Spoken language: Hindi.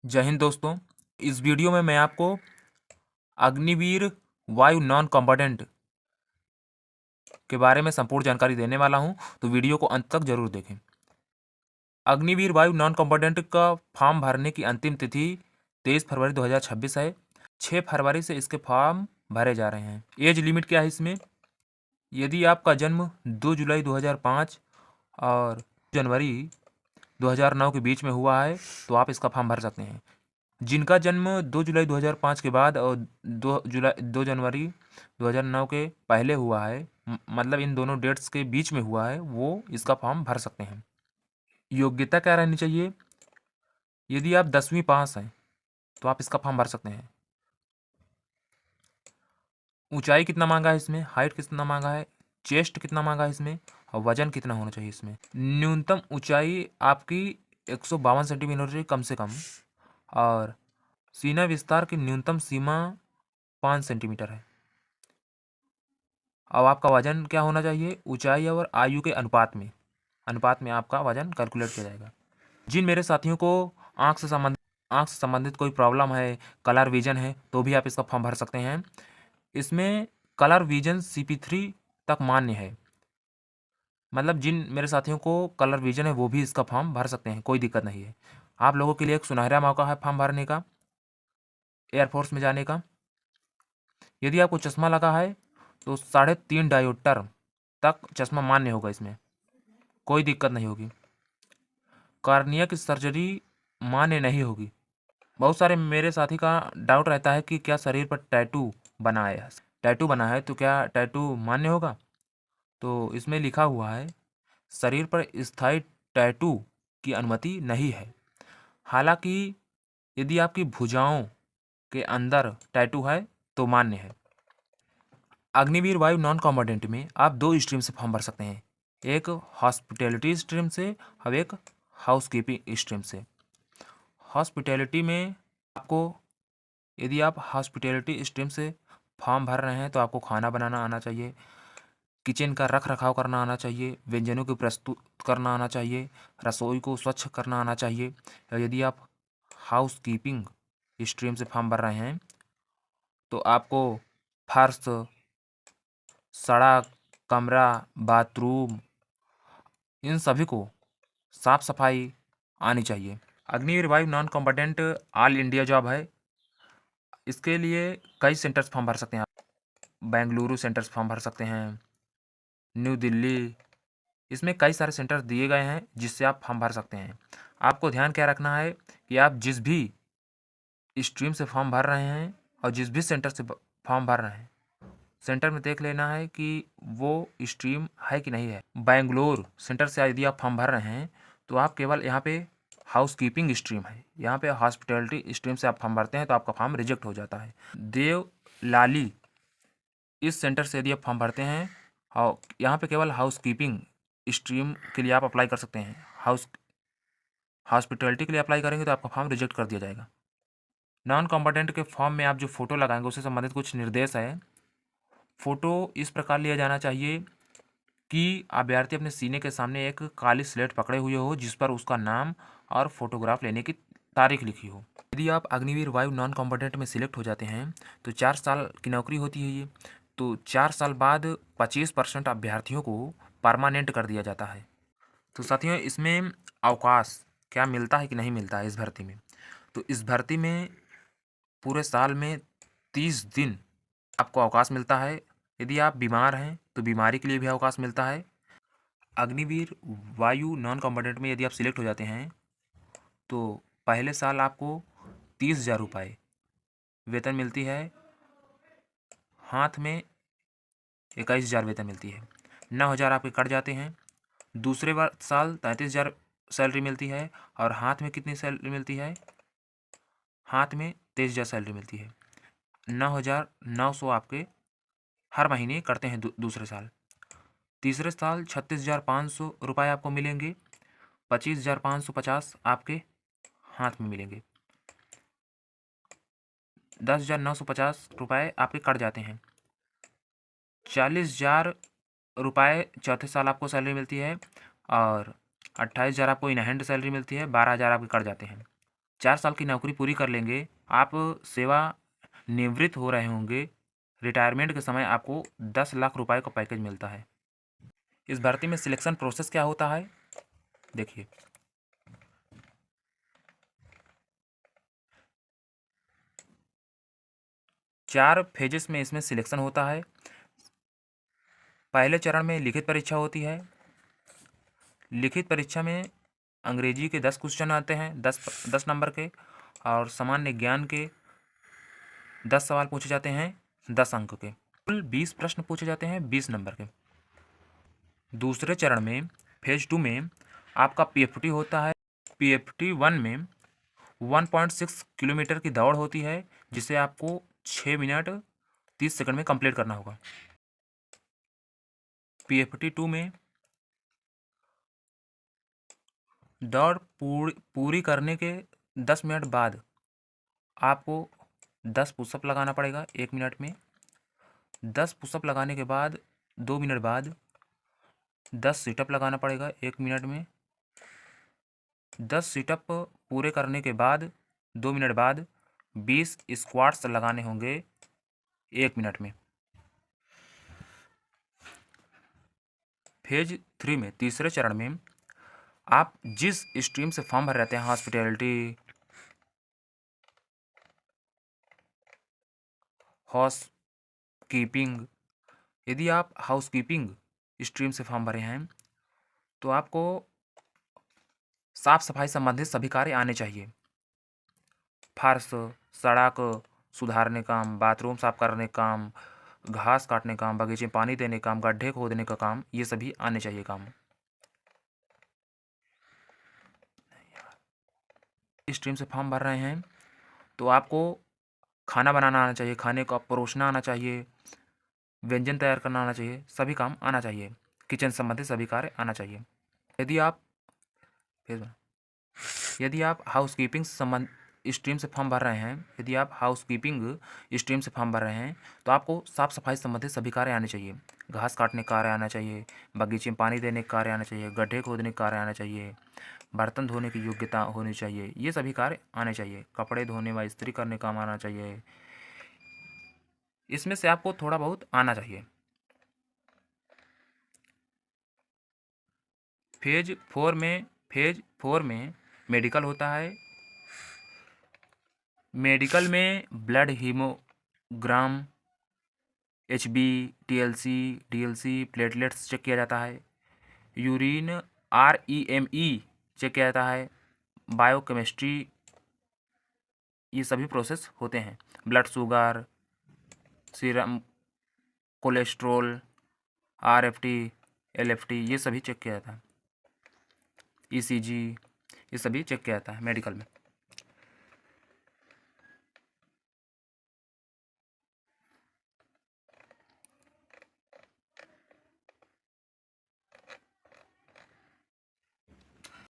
जय हिंद दोस्तों। इस वीडियो में मैं आपको अग्निवीर वायु नॉन कॉम्बेटेंट के बारे में संपूर्ण जानकारी देने वाला हूं, तो वीडियो को अंत तक जरूर देखें। अग्निवीर वायु नॉन कॉम्बेटेंट का फॉर्म भरने की अंतिम तिथि 23 फरवरी 2026 है। 6 फरवरी से इसके फॉर्म भरे जा रहे हैं। एज लिमिट क्या है इसमें? यदि आपका जन्म 2 जुलाई 2005 और जनवरी 2009 के बीच में हुआ है तो आप इसका फॉर्म भर सकते हैं। जिनका जन्म 2 जुलाई 2005 के बाद और 2 जनवरी 2009 के पहले हुआ है, मतलब इन दोनों डेट्स के बीच में हुआ है, वो इसका फॉर्म भर सकते हैं। योग्यता क्या रहनी चाहिए? यदि आप 10वीं पास हैं तो आप इसका फॉर्म भर सकते हैं। ऊंचाई कितना मांगा है इसमें? हाइट कितना मांगा है? चेस्ट कितना मांगा है इसमें? और वजन कितना होना चाहिए इसमें? न्यूनतम ऊंचाई आपकी 152 सेंटीमीटर कम से कम, और सीना विस्तार की न्यूनतम सीमा 5 सेंटीमीटर है। अब आपका वजन क्या होना चाहिए? ऊंचाई और आयु के अनुपात में आपका वजन कैलकुलेट किया जाएगा। जिन मेरे साथियों को आंख से संबंधित कोई प्रॉब्लम है, कलर विजन है, तो भी आप इसका फॉर्म भर सकते हैं। इसमें कलर विजन CP3 तक मान्य है, मतलब जिन मेरे साथियों को कलर विजन है वो भी इसका फॉर्म भर सकते हैं, कोई दिक्कत नहीं है। आप लोगों के लिए एक सुनहरा मौका है फॉर्म भरने का, एयरफोर्स में जाने का। यदि आपको चश्मा लगा है तो 3.5 डायोप्टर तक चश्मा मान्य होगा, इसमें कोई दिक्कत नहीं होगी। कार्निया की सर्जरी मान्य नहीं होगी। बहुत सारे मेरे साथी का डाउट रहता है कि क्या शरीर पर टैटू बना है तो क्या टैटू मान्य होगा? तो इसमें लिखा हुआ है शरीर पर स्थायी टैटू की अनुमति नहीं है। हालांकि यदि आपकी भुजाओं के अंदर टैटू है तो मान्य है। अग्निवीर वायु नॉन कॉम्बेटेंट में आप 2 स्ट्रीम से फॉर्म भर सकते हैं, एक हॉस्पिटैलिटी स्ट्रीम से और एक हाउसकीपिंग स्ट्रीम से। हॉस्पिटैलिटी में आपको, यदि आप हॉस्पिटैलिटी स्ट्रीम से फॉर्म भर रहे हैं तो आपको खाना बनाना आना चाहिए, किचन का रख रखाव करना आना चाहिए, व्यंजनों को प्रस्तुत करना आना चाहिए, रसोई को स्वच्छ करना आना चाहिए। और यदि आप हाउसकीपिंग स्ट्रीम से फॉर्म भर रहे हैं तो आपको फर्श, सड़क, कमरा, बाथरूम, इन सभी को साफ सफाई आनी चाहिए। अग्निवीर वायु non combatant all India job है। इसके लिए कई सेंटर्स फॉर्म भर सकते हैं आप। बेंगलुरु सेंटर्स फॉर्म भर सकते हैं, न्यू दिल्ली, इसमें कई सारे सेंटर दिए गए हैं जिससे आप फॉर्म भर सकते हैं। आपको ध्यान क्या रखना है कि आप जिस भी स्ट्रीम से फॉर्म भर रहे हैं और जिस भी सेंटर से फॉर्म भर रहे हैं, सेंटर में देख लेना है कि वो स्ट्रीम है कि नहीं है। बेंगलोर सेंटर से यदि आप फॉर्म भर रहे हैं तो आप केवल यहाँ पे हाउस कीपिंग स्ट्रीम है, यहाँ पे हॉस्पिटैलिटी स्ट्रीम से आप फॉर्म भरते हैं तो आपका फॉर्म रिजेक्ट हो जाता है। देवलाली इस सेंटर से यदि आप फॉर्म भरते हैं और यहाँ पे केवल हाउस कीपिंग स्ट्रीम के लिए आप अप्लाई कर सकते हैं, हॉस्पिटैलिटी के लिए अप्लाई करेंगे तो आपका फॉर्म रिजेक्ट कर दिया जाएगा। नॉन कॉम्बेटेंट के फॉर्म में आप जो फोटो लगाएंगे उससे संबंधित कुछ निर्देश है। फोटो इस प्रकार लिया जाना चाहिए कि अभ्यर्थी अपने सीने के सामने एक काली स्लेट पकड़े हुए हो जिस पर उसका नाम और फोटोग्राफ लेने की तारीख लिखी हो। यदि आप अग्निवीर वायु नॉन कॉम्बेटेंट में सिलेक्ट हो जाते हैं तो 4 साल की नौकरी होती है ये, तो 4 साल बाद 25% अभ्यर्थियों को परमानेंट कर दिया जाता है। तो साथियों, इसमें अवकाश क्या मिलता है कि नहीं मिलता है इस भर्ती में? तो इस भर्ती में पूरे साल में 30 दिन आपको अवकाश मिलता है। यदि आप बीमार हैं तो बीमारी के लिए भी अवकाश मिलता है। अग्निवीर वायु नॉन कॉम्बेटेंट में यदि आप सिलेक्ट हो जाते हैं तो पहले साल आपको 30,000 रुपये वेतन मिलती है, हाथ में 21,000 वेतन मिलती है, 9,000 आपके कट जाते हैं। दूसरे साल 33,000 सैलरी मिलती है और हाथ में कितनी सैलरी मिलती है? हाथ में 23,000 सैलरी मिलती है। 9,900 आपके हर महीने करते हैं दूसरे साल। तीसरे साल 36,500 रुपये आपको मिलेंगे, 25,550 आपके हाथ में मिलेंगे, 10,950 रुपये आपके कट जाते हैं। 40,000 रुपये चौथे साल आपको सैलरी मिलती है और 28,000 आपको इन हैंड सैलरी मिलती है, 12,000 आपके कट जाते हैं। 4 साल की नौकरी पूरी कर लेंगे, आप सेवा निवृत्त हो रहे होंगे, रिटायरमेंट के समय आपको 10 लाख रुपए का पैकेज मिलता है। इस भर्ती में सिलेक्शन प्रोसेस क्या होता है देखिए। 4 फेजेस में इसमें सिलेक्शन होता है। पहले चरण में लिखित परीक्षा होती है। लिखित परीक्षा में अंग्रेजी के 10 क्वेश्चन आते हैं, 10 नंबर के, और सामान्य ज्ञान के 10 सवाल पूछे जाते हैं 10 अंक के। कुल 20 प्रश्न पूछे जाते हैं 20 नंबर के। दूसरे चरण में फेज 2 में आपका PFT होता है। PFT 1 में 1.6 किलोमीटर की दौड़ होती है, जिसे आपको 6 मिनट 30 सेकंड में कंप्लीट करना होगा। PFT 2 में दौड़ पूरी करने के 10 मिनट बाद आपको 10 पुशअप लगाना पड़ेगा 1 मिनट में। 10 पुशअप लगाने के बाद 2 मिनट बाद 10 सीटअप लगाना पड़ेगा 1 मिनट में। 10 सीटअप पूरे करने के बाद 2 मिनट बाद 20 स्क्वाट्स लगाने होंगे 1 मिनट में। फेज 3 में तीसरे चरण में आप जिस स्ट्रीम से फॉर्म भर रहते हैं, हॉस्पिटैलिटी, हाउस कीपिंग, यदि आप हाउस कीपिंग स्ट्रीम से फॉर्म भरे हैं तो आपको साफ सफाई संबंधित सभी कार्य आने चाहिए। फर्श, सड़क सुधारने काम, बाथरूम साफ करने काम, घास काटने काम, बगीचे में पानी देने काम, गड्ढे खोदने का काम, ये सभी आने चाहिए काम। स्ट्रीम से फॉर्म भर रहे हैं तो आपको खाना बनाना आना चाहिए, खाने को परोसना आना चाहिए, व्यंजन तैयार करना आना चाहिए, सभी काम आना चाहिए, किचन संबंधित सभी कार्य आना चाहिए। यदि आप यदि आप हाउस कीपिंग संबंध स्ट्रीम से फॉर्म भर रहे हैं यदि आप हाउस कीपिंग स्ट्रीम से फॉर्म भर रहे हैं तो आपको साफ़ सफाई संबंधित सभी कार्य आने चाहिए। घास काटने का कार्य आना चाहिए, बगीचे में पानी देने का कार्य आना चाहिए, गड्ढे खोदने का कार्य आना चाहिए, बर्तन धोने की योग्यता होनी चाहिए, ये सभी कार्य आने चाहिए। कपड़े धोने व इस्त्री करने का काम आना चाहिए। इसमें से आपको थोड़ा बहुत आना चाहिए। फेज 4 में मेडिकल होता है। मेडिकल में blood haemogram, HB, TLC, DLC, platelets check किया जाता है। यूरिन REME चेक किया जाता है। बायोकेमिस्ट्री, ये सभी प्रोसेस होते हैं। Blood sugar, serum cholesterol, RFT, LFT, ये सभी चेक किया जाता है। ECG, ये सभी चेक किया जाता है मेडिकल में।